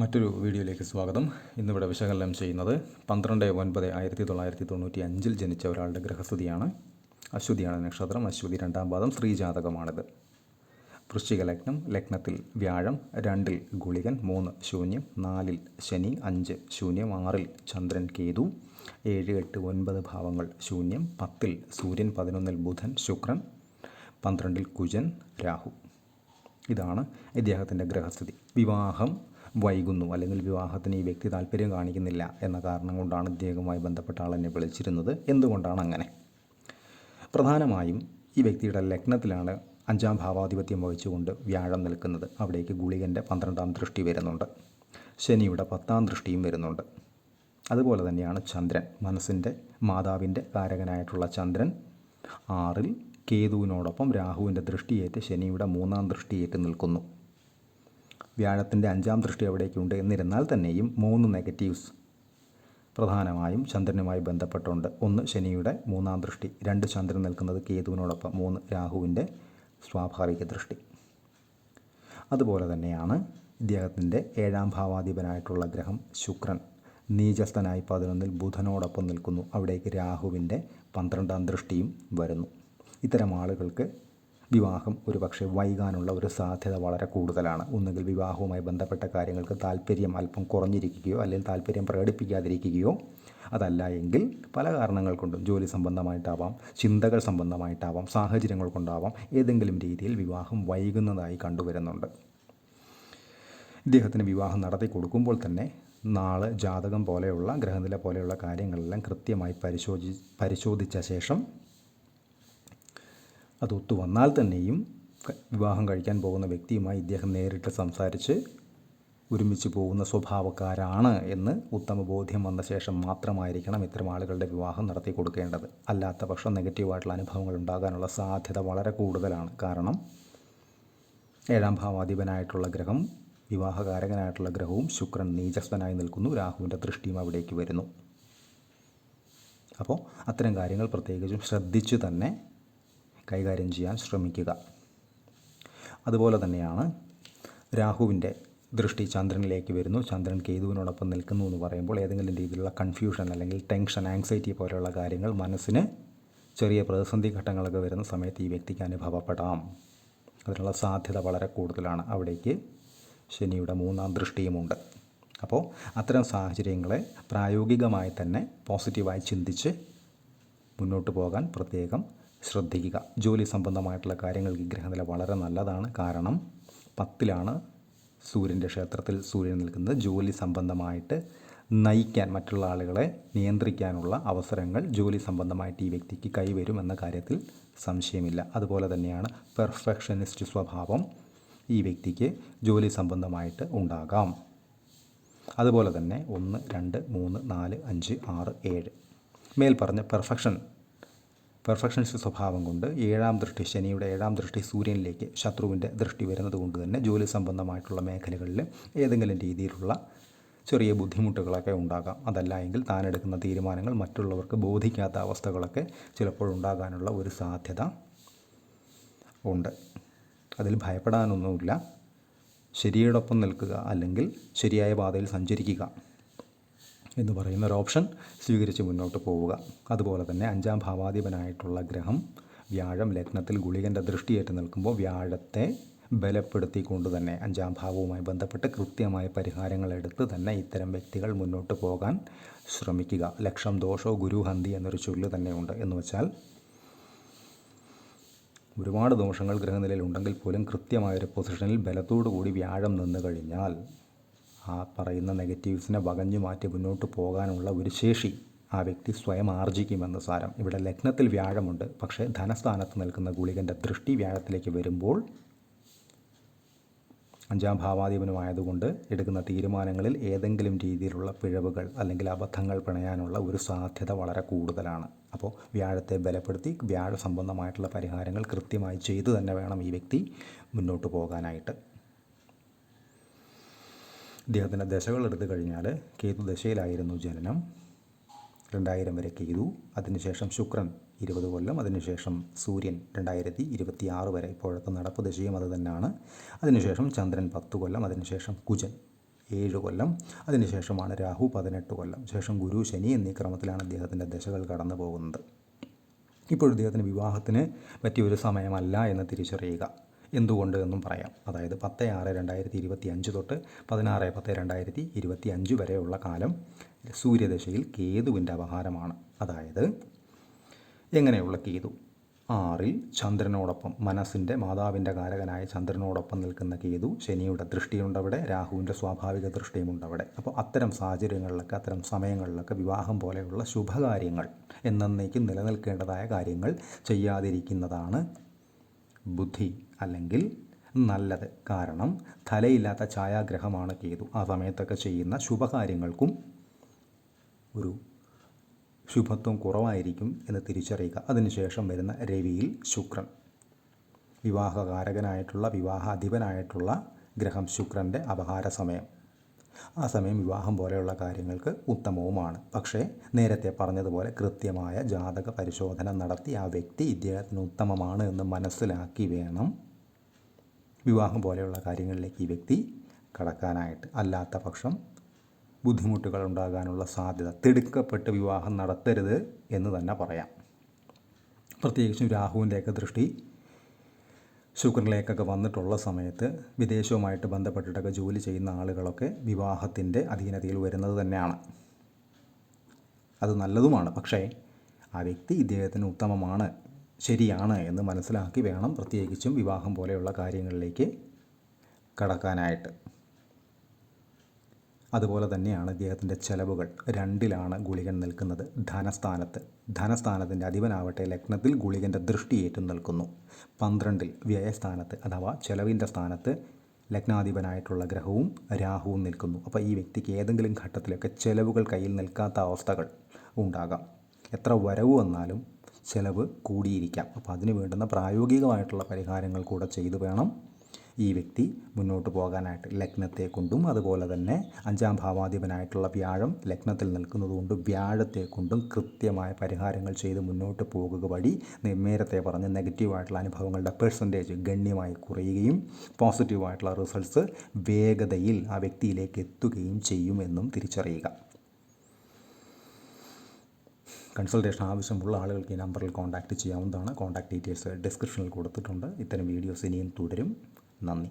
മറ്റൊരു വീഡിയോയിലേക്ക് സ്വാഗതം. ഇന്നിവിടെ വിശകലനം ചെയ്യുന്നത് 12/9/1995 ജനിച്ച ഒരാളുടെ ഗ്രഹസ്ഥിതിയാണ്. അശ്വതിയാണ് നക്ഷത്രം, അശ്വതി 2-ാം പാദം, സ്ത്രീജാതകമാണിത്. വൃശ്ചിക ലഗ്നം, ലഗ്നത്തിൽ വ്യാഴം, 2-ൽ ഗുളികൻ, 3 ശൂന്യം, 4-ൽ ശനി, 5 ശൂന്യം, 6-ൽ ചന്ദ്രൻ, കേതു, 7, 8, 9 ഭാവങ്ങൾ ശൂന്യം, 10-ൽ സൂര്യൻ, 11-ൽ ബുധൻ, ശുക്രൻ, 12-ൽ കുജൻ, രാഹു. ഇതാണ് ഇദ്ദേഹത്തിൻ്റെ ഗ്രഹസ്ഥിതി. വിവാഹം വൈകുന്നു, അല്ലെങ്കിൽ വിവാഹത്തിന് ഈ വ്യക്തി താല്പര്യം കാണിക്കുന്നില്ല എന്ന കാരണം കൊണ്ടാണ് ഇദ്ദേഹവുമായി ബന്ധപ്പെട്ട ആളെന്നെ വിളിച്ചിരുന്നത്. എന്തുകൊണ്ടാണ് അങ്ങനെ? പ്രധാനമായും ഈ വ്യക്തിയുടെ ലഗ്നത്തിലാണ് 5-ാം ഭാവാധിപത്യം വഹിച്ചുകൊണ്ട് വ്യാഴം നിൽക്കുന്നത്. അവിടേക്ക് ഗുളികൻ്റെ 12-ാം ദൃഷ്ടി വരുന്നുണ്ട്, ശനിയുടെ 10-ാം ദൃഷ്ടിയും വരുന്നുണ്ട്. അതുപോലെ തന്നെയാണ് ചന്ദ്രൻ, മനസ്സിൻ്റെ മാതാവിൻ്റെ കാരകനായിട്ടുള്ള ചന്ദ്രൻ 6-ൽ കേതുവിനോടൊപ്പം രാഹുവിൻ്റെ ദൃഷ്ടിയേറ്റ് ശനിയുടെ 3-ാം ദൃഷ്ടിയേറ്റ് നിൽക്കുന്നു. വ്യാഴത്തിൻ്റെ 5-ാം ദൃഷ്ടി അവിടേക്കുണ്ട്. എന്നിരുന്നാൽ തന്നെയും 3 നെഗറ്റീവ്സ് പ്രധാനമായും ചന്ദ്രനുമായി ബന്ധപ്പെട്ടുണ്ട്. 1 ശനിയുടെ 3-ാം ദൃഷ്ടി, 2 ചന്ദ്രൻ നിൽക്കുന്നത് കേതുവിനോടൊപ്പം, 3 രാഹുവിൻ്റെ സ്വാഭാവിക ദൃഷ്ടി. അതുപോലെ തന്നെയാണ് ഇദ്ദേഹത്തിൻ്റെ 7-ാം ഭാവാധിപനായിട്ടുള്ള ഗ്രഹം ശുക്രൻ നീചസ്ഥനായി 11-ൽ ബുധനോടൊപ്പം നിൽക്കുന്നു. അവിടേക്ക് രാഹുവിൻ്റെ 12-ാം ദൃഷ്ടിയും വരുന്നു. ഇത്തരം ആളുകൾക്ക് വിവാഹം ഒരു പക്ഷേ വൈകാനുള്ള ഒരു സാധ്യത വളരെ കൂടുതലാണ്. ഒന്നുകിൽ വിവാഹവുമായി ബന്ധപ്പെട്ട കാര്യങ്ങൾക്ക് താല്പര്യം അല്പം കുറഞ്ഞിരിക്കുകയോ അല്ലെങ്കിൽ താല്പര്യം പ്രകടിപ്പിക്കാതിരിക്കുകയോ, അതല്ല എങ്കിൽ പല കാരണങ്ങൾ കൊണ്ടും, ജോലി സംബന്ധമായിട്ടാവാം, ചിന്തകൾ സംബന്ധമായിട്ടാവാം, സാഹചര്യങ്ങൾ കൊണ്ടാവാം, ഏതെങ്കിലും രീതിയിൽ വിവാഹം വൈകുന്നതായി കണ്ടുവരുന്നുണ്ട്. ഇദ്ദേഹത്തിന് വിവാഹം നടത്തി കൊടുക്കുമ്പോൾ തന്നെ നാളെ ജാതകം പോലെയുള്ള, ഗ്രഹനില പോലെയുള്ള കാര്യങ്ങളെല്ലാം കൃത്യമായി പരിശോധിച്ച ശേഷം അതൊത്തു വന്നാൽ തന്നെയും വിവാഹം കഴിക്കാൻ പോകുന്ന വ്യക്തിയുമായി ഇദ്ദേഹം നേരിട്ട് സംസാരിച്ച് ഒരുമിച്ച് പോകുന്ന സ്വഭാവക്കാരാണ് എന്ന് ഉത്തമ ബോധ്യം വന്ന ശേഷം മാത്രമായിരിക്കണം ഇത്തരം ആളുകളുടെ വിവാഹം നടത്തി കൊടുക്കേണ്ടത്. അല്ലാത്ത പക്ഷം നെഗറ്റീവായിട്ടുള്ള അനുഭവങ്ങൾ ഉണ്ടാകാനുള്ള സാധ്യത വളരെ കൂടുതലാണ്. കാരണം 7-ാം ഭാവാധിപനായിട്ടുള്ള ഗ്രഹം, വിവാഹകാരകനായിട്ടുള്ള ഗ്രഹവും ശുക്രൻ നീചസ്ഥനായി നിൽക്കുന്നു, രാഹുവിൻ്റെ ദൃഷ്ടിയും അവിടേക്ക് വരുന്നു. അപ്പോൾ അത്തരം കാര്യങ്ങൾ പ്രത്യേകിച്ചും ശ്രദ്ധിച്ച് തന്നെ കൈകാര്യം ചെയ്യാൻ ശ്രമിക്കുക. അതുപോലെ തന്നെയാണ് രാഹുവിൻ്റെ ദൃഷ്ടി ചന്ദ്രനിലേക്ക് വരുന്നു. ചന്ദ്രൻ കേതുവിനോടൊപ്പം നിൽക്കുന്നു എന്ന് പറയുമ്പോൾ ഏതെങ്കിലും രീതിയിലുള്ള കൺഫ്യൂഷൻ അല്ലെങ്കിൽ ടെൻഷൻ, ആങ്സൈറ്റി പോലെയുള്ള കാര്യങ്ങൾ, മനസ്സിന് ചെറിയ പ്രതിസന്ധി ഘട്ടങ്ങളൊക്കെ വരുന്ന സമയത്ത് ഈ വ്യക്തിക്ക് അനുഭവപ്പെടാം. അതിനുള്ള സാധ്യത വളരെ കൂടുതലാണ്. അവിടേക്ക് ശനിയുടെ 3-ാം ദൃഷ്ടിയുമുണ്ട്. അപ്പോൾ അത്തരം സാഹചര്യങ്ങളെ പ്രായോഗികമായി തന്നെ പോസിറ്റീവായി ചിന്തിച്ച് മുന്നോട്ട് പോകാൻ പ്രത്യേകം ശ്രദ്ധിക്കുക. ജോലി സംബന്ധമായിട്ടുള്ള കാര്യങ്ങൾക്ക് ഈ ഗ്രഹനില വളരെ നല്ലതാണ്. കാരണം 10-ലാണ് സൂര്യൻ്റെ ക്ഷേത്രത്തിൽ സൂര്യൻ നിൽക്കുന്നത്. ജോലി സംബന്ധമായിട്ട് നയിക്കാൻ, മറ്റുള്ള ആളുകളെ നിയന്ത്രിക്കാനുള്ള അവസരങ്ങൾ ജോലി സംബന്ധമായിട്ട് ഈ വ്യക്തിക്ക് കൈവരും എന്ന കാര്യത്തിൽ സംശയമില്ല. അതുപോലെ തന്നെയാണ് പെർഫെക്ഷനിസ്റ്റ് സ്വഭാവം ഈ വ്യക്തിക്ക് ജോലി സംബന്ധമായിട്ട് ഉണ്ടാകാം. അതുപോലെ തന്നെ 1, 2, 3, 4, 5, 6, 7 മേൽപ്പറഞ്ഞ പെർഫെക്ഷനിസ്റ്റ് സ്വഭാവം കൊണ്ട് 7-ാം ദൃഷ്ടി, ശനിയുടെ 7-ാം ദൃഷ്ടി സൂര്യനിലേക്ക് ശത്രുവിൻ്റെ ദൃഷ്ടി വരുന്നത് കൊണ്ട് തന്നെ ജോലി സംബന്ധമായിട്ടുള്ള മേഖലകളിൽ ഏതെങ്കിലും രീതിയിലുള്ള ചെറിയ ബുദ്ധിമുട്ടുകളൊക്കെ ഉണ്ടാകാം. അതല്ല എങ്കിൽ താനെടുക്കുന്ന തീരുമാനങ്ങൾ മറ്റുള്ളവർക്ക് ബോധിക്കാത്ത അവസ്ഥകളൊക്കെ ചിലപ്പോൾ ഉണ്ടാകാനുള്ള ഒരു സാധ്യത ഉണ്ട്. അതിൽ ഭയപ്പെടാനൊന്നുമില്ല. ശരിയോടൊപ്പം നിൽക്കുക, അല്ലെങ്കിൽ ശരിയായ പാതയിൽ സഞ്ചരിക്കുക എന്ന് പറയുന്ന ഒരു ഓപ്ഷൻ സ്വീകരിച്ച് മുന്നോട്ട് പോവുക. അതുപോലെ തന്നെ 5-ാം ഭാവാധിപനായിട്ടുള്ള ഗ്രഹം വ്യാഴം ലഗ്നത്തിൽ ഗുളികൻ്റെ ദൃഷ്ടിയേറ്റ് നിൽക്കുമ്പോൾ വ്യാഴത്തെ ബലപ്പെടുത്തിക്കൊണ്ട് തന്നെ 5-ാം ഭാവവുമായി ബന്ധപ്പെട്ട് കൃത്യമായ പരിഹാരങ്ങൾ എടുത്ത് തന്നെ ഇത്തരം വ്യക്തികൾ മുന്നോട്ട് പോകാൻ ശ്രമിക്കുക. ലക്ഷം ദോഷോ ഗുരുഹന്തി എന്നൊരു ചൊല്ല് തന്നെയുണ്ട്. എന്ന് വെച്ചാൽ ഒരുപാട് ദോഷങ്ങൾ ഗ്രഹനിലയിൽ ഉണ്ടെങ്കിൽ പോലും കൃത്യമായൊരു പൊസിഷനിൽ ബലത്തോടു കൂടി വ്യാഴം നിന്ന് കഴിഞ്ഞാൽ ആ പറയുന്ന നെഗറ്റീവ്സിനെ വകഞ്ഞു മാറ്റി മുന്നോട്ട് പോകാനുള്ള ഒരു ശേഷി ആ വ്യക്തി സ്വയം ആർജിക്കുമെന്ന് സാരം. ഇവിടെ ലഗ്നത്തിൽ വ്യാഴമുണ്ട്, പക്ഷേ ധനസ്ഥാനത്ത് നിൽക്കുന്ന ഗുളികൻ്റെ ദൃഷ്ടി വ്യാഴത്തിലേക്ക് വരുമ്പോൾ 5-ാം ഭാവാധിപനുമായതുകൊണ്ട് എടുക്കുന്ന തീരുമാനങ്ങളിൽ ഏതെങ്കിലും രീതിയിലുള്ള പിഴവുകൾ അല്ലെങ്കിൽ അബദ്ധങ്ങൾ പിണയാനുള്ള ഒരു സാധ്യത വളരെ കൂടുതലാണ്. അപ്പോൾ വ്യാഴത്തെ ബലപ്പെടുത്തി വ്യാഴ സംബന്ധമായിട്ടുള്ള പരിഹാരങ്ങൾ കൃത്യമായി ചെയ്തു തന്നെ വേണം ഈ വ്യക്തി മുന്നോട്ട് പോകാനായിട്ട്. ഇദ്ദേഹത്തിൻ്റെ ദശകൾ എടുത്തു കഴിഞ്ഞാൽ കേതു ദശയിലായിരുന്നു ജനനം, 2000 വരെ കേതു, അതിനുശേഷം ശുക്രൻ 20 കൊല്ലം, അതിനുശേഷം സൂര്യൻ 2026 വരെ, ഇപ്പോഴത്തെ നടപ്പ് ദശയും അത് തന്നെയാണ്. അതിനുശേഷം ചന്ദ്രൻ 10 കൊല്ലം, അതിനുശേഷം കുജൻ 7 കൊല്ലം. അതിനുശേഷമാണ് രാഹു 18 കൊല്ലം. ശേഷം ഗുരു, ശനി എന്നീ ക്രമത്തിലാണ് അദ്ദേഹത്തിൻ്റെ ദശകൾ കടന്നു പോകുന്നത്. ഇപ്പോൾ ഇദ്ദേഹത്തിന് വിവാഹത്തിന് പറ്റിയൊരു സമയമല്ല എന്ന് തിരിച്ചറിയുക. എന്തുകൊണ്ട് എന്നും പറയാം. അതായത് 10/6/2025 തൊട്ട് 16/10/2025 വരെയുള്ള കാലം സൂര്യദശയിൽ കേതുവിൻ്റെ അപഹാരമാണ്. അതായത് എങ്ങനെയുള്ള കേതു? 6-ൽ ചന്ദ്രനോടൊപ്പം, മനസ്സിൻ്റെ മാതാവിൻ്റെ കാരകനായ ചന്ദ്രനോടൊപ്പം നിൽക്കുന്ന കേതു. ശനിയുടെ ദൃഷ്ടിയുണ്ടവിടെ, രാഹുവിൻ്റെ സ്വാഭാവിക ദൃഷ്ടിയുമുണ്ടവിടെ. അപ്പോൾ അത്തരം സാഹചര്യങ്ങളിലൊക്കെ, അത്തരം സമയങ്ങളിലൊക്കെ വിവാഹം പോലെയുള്ള ശുഭകാര്യങ്ങൾ, എന്നേക്കും നിലനിൽക്കേണ്ടതായ കാര്യങ്ങൾ ചെയ്യാതിരിക്കുന്നതാണ് ബുദ്ധി, അല്ലെങ്കിൽ നല്ലത്. കാരണം തലയില്ലാത്ത ഛായാഗ്രഹമാണ് കേതു. ആ സമയത്തൊക്കെ ചെയ്യുന്ന ശുഭകാര്യങ്ങൾക്കും ഒരു ശുഭത്വം കുറവായിരിക്കും എന്ന് തിരിച്ചറിയുക. അതിനുശേഷം വരുന്ന രവിയിൽ ശുക്രൻ, വിവാഹകാരകനായിട്ടുള്ള, വിവാഹ അധിപനായിട്ടുള്ള ഗ്രഹം ശുക്രൻ്റെ അപഹാര സമയം. ആ സമയം വിവാഹം പോലെയുള്ള കാര്യങ്ങൾക്ക് ഉത്തമവുമാണ്. പക്ഷേ നേരത്തെ പറഞ്ഞതുപോലെ കൃത്യമായ ജാതക പരിശോധന നടത്തി ആ വ്യക്തി ഇദ്ദേഹത്തിന് ഉത്തമമാണ് എന്ന് മനസ്സിലാക്കി വേണം വിവാഹം പോലെയുള്ള കാര്യങ്ങളിലേക്ക് ഈ വ്യക്തി കടക്കാനായിട്ട്. അല്ലാത്ത പക്ഷം ബുദ്ധിമുട്ടുകൾ ഉണ്ടാകാനുള്ള സാധ്യത. തിടുക്കപ്പെട്ട് വിവാഹം നടത്തരുത് എന്ന് തന്നെ പറയാം. പ്രത്യേകിച്ചും രാഹുവിൻ്റെയൊക്കെ ദൃഷ്ടി ശുക്രനിലേക്കൊക്കെ വന്നിട്ടുള്ള സമയത്ത് വിദേശവുമായിട്ട് ബന്ധപ്പെട്ടിട്ടൊക്കെ ജോലി ചെയ്യുന്ന ആളുകളൊക്കെ വിവാഹത്തിൻ്റെ അധീനതയിൽ വരുന്നത് തന്നെയാണ്. അത് നല്ലതുമാണ്. പക്ഷേ ആ വ്യക്തി ഇദ്ദേഹത്തിന് ഉത്തമമാണ്, ശരിയാണ് എന്ന് മനസ്സിലാക്കി വേണം പ്രത്യേകിച്ചും വിവാഹം പോലെയുള്ള കാര്യങ്ങളിലേക്ക് കടക്കാനായിട്ട്. അതുപോലെ തന്നെയാണ് ഇദ്ദേഹത്തിൻ്റെ ചെലവുകൾ. 2-ലാണ് ഗുളികൻ നിൽക്കുന്നത്, ധനസ്ഥാനത്ത്. ധനസ്ഥാനത്തിൻ്റെ അധിപനാവട്ടെ ലഗ്നത്തിൽ ഗുളികൻ്റെ ദൃഷ്ടിയേറ്റു നിൽക്കുന്നു. 12-ൽ വ്യയസ്ഥാനത്ത് അഥവാ ചെലവിൻ്റെ സ്ഥാനത്ത് ലഗ്നാധിപനായിട്ടുള്ള ഗ്രഹവും രാഹുവും നിൽക്കുന്നു. അപ്പോൾ ഈ വ്യക്തിക്ക് ഏതെങ്കിലും ഘട്ടത്തിലൊക്കെ ചെലവുകൾ കയ്യിൽ നിൽക്കാത്ത അവസ്ഥകൾ ഉണ്ടാകാം. എത്ര വരവ് വന്നാലും ചെലവ് കൂടിയിരിക്കാം. അപ്പോൾ അതിന് വേണ്ടുന്ന പ്രായോഗികമായിട്ടുള്ള പരിഹാരങ്ങൾ കൂടെ ചെയ്തു വേണം ഈ വ്യക്തി മുന്നോട്ട് പോകാനായിട്ട്. ലഗ്നത്തെ കൊണ്ടും അതുപോലെ തന്നെ 5-ാം ഭാവാധിപനായിട്ടുള്ള വ്യാഴം ലഗ്നത്തിൽ നിൽക്കുന്നതുകൊണ്ട് വ്യാഴത്തെ കൊണ്ടും കൃത്യമായ പരിഹാരങ്ങൾ ചെയ്ത് മുന്നോട്ട് പോകുക വഴി നേരത്തെ പറഞ്ഞ നെഗറ്റീവായിട്ടുള്ള അനുഭവങ്ങളുടെ പെർസെൻറ്റേജ് ഗണ്യമായി കുറയുകയും പോസിറ്റീവായിട്ടുള്ള റിസൾട്ട്സ് വേഗതയിൽ ആ വ്യക്തിയിലേക്ക് എത്തുകയും ചെയ്യുമെന്നും തിരിച്ചറിയുക. കൺസൾട്ടേഷൻ ആവശ്യമുള്ള ആളുകൾക്ക് ഈ നമ്പറിൽ കോൺടാക്റ്റ് ചെയ്യാവുന്നതാണ്. കോൺടാക്റ്റ് ഡീറ്റെയിൽസ് ഡിസ്ക്രിപ്ഷനിൽ കൊടുത്തിട്ടുണ്ട്. ഇത്തരം വീഡിയോസ് ഇനിയും തുടരും. നന്ദി.